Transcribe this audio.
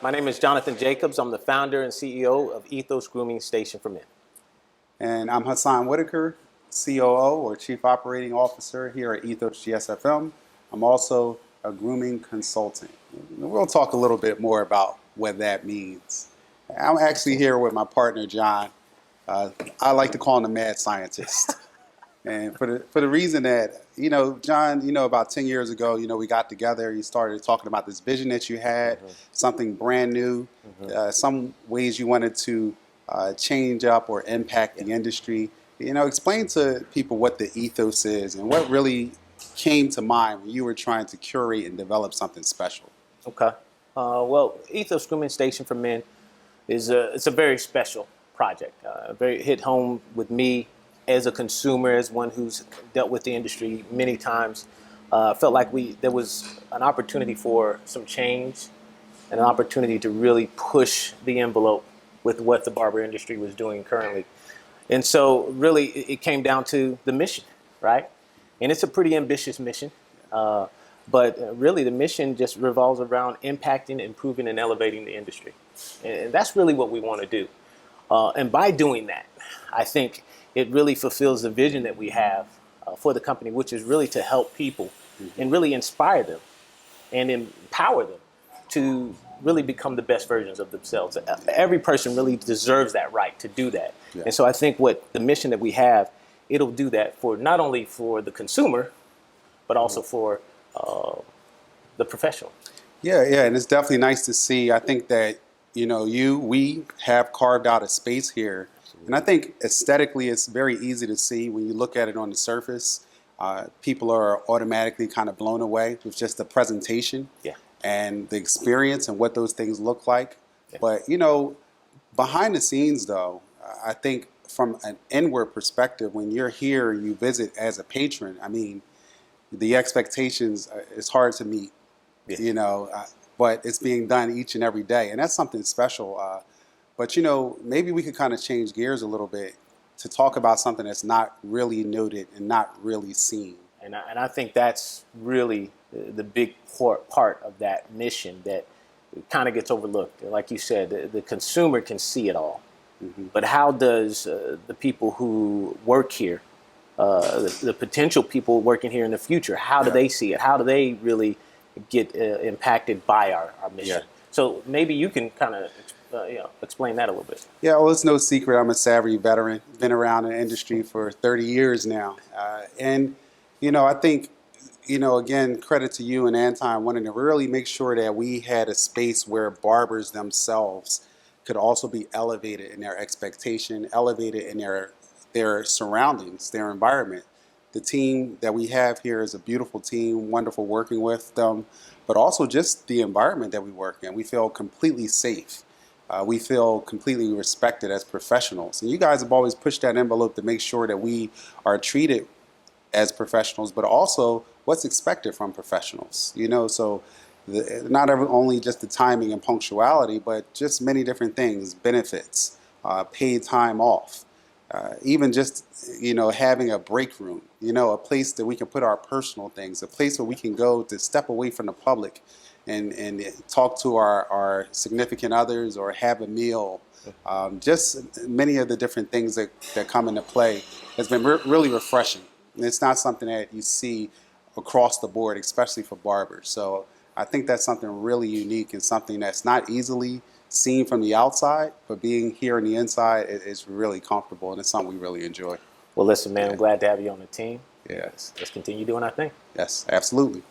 My name is Jonathan Jacobs. I'm the founder and CEO of Ethos Grooming Station for Men. And I'm Hassan Whitaker, COO or Chief Operating Officer here at ETHOS GSFM. I'm also a grooming consultant. We'll talk a little bit more about what that means. I'm actually here with my partner, John. I like to call him the mad scientist. And for the reason that, John, about 10 years ago, we got together, you started talking about this vision that you had, something brand new, some ways you wanted to change up or impact the industry. Explain to people what the ethos is and what really came to mind when you were trying to curate and develop something special. Okay. Well, Ethos Grooming Station for Men it's a very special project. Very hit home with me as a consumer, as one who's dealt with the industry many times. Felt like there was an opportunity for some change and an opportunity to really push the envelope with what the barber industry was doing currently. And so really it came down to the mission, right? And it's a pretty ambitious mission. But really the mission just revolves around impacting, improving, and elevating the industry. And that's really what we want to do. And by doing that, I think it really fulfills the vision that we have for the company, which is really to help people and really inspire them and empower them to really become the best versions of themselves. Every person really deserves that right to do that. Yeah. And so I think what the mission that we have, it'll do that for not only for the consumer, but also for the professional. Yeah, and it's definitely nice to see. I think that, we have carved out a space here. And I think aesthetically, it's very easy to see when you look at it on the surface. People are automatically kind of blown away with just the presentation and the experience and what those things look like. Yeah. But, behind the scenes, though, I think from an inward perspective, when you're here, you visit as a patron, I mean, the expectations, it's hard to meet, but it's being done each and every day. And that's something special. But, maybe we could kind of change gears a little bit to talk about something that's not really noted and not really seen. And I think that's really the big part of that mission that kind of gets overlooked. Like you said, the consumer can see it all. Mm-hmm. But how does the people who work here, the potential people working here in the future, how do they see it? How do they really get impacted by our mission? Yeah. So maybe you can kind of explain that a little bit. Yeah, well, it's no secret I'm a savvy veteran. Been around the industry for 30 years now. And, I think, again, credit to you and Anton wanting to really make sure that we had a space where barbers themselves could also be elevated in their expectation, elevated in their surroundings, their environment. The team that we have here is a beautiful team, wonderful working with them, but also just the environment that we work in. We feel completely safe. We feel completely respected as professionals. And you guys have always pushed that envelope to make sure that we are treated as professionals, but also what's expected from professionals. So not only just the timing and punctuality, but just many different things, benefits, paid time off, even just, having a break room, a place that we can put our personal things, a place where we can go to step away from the public and talk to our significant others or have a meal. Just many of the different things that come into play has been really refreshing. And it's not something that you see across the board, especially for barbers. So I think that's something really unique and something that's not easily seen from the outside, but being here on the inside is really comfortable, and it's something we really enjoy. Well, listen, man, I'm glad to have you on the team. Yes. Let's continue doing our thing. Yes, absolutely.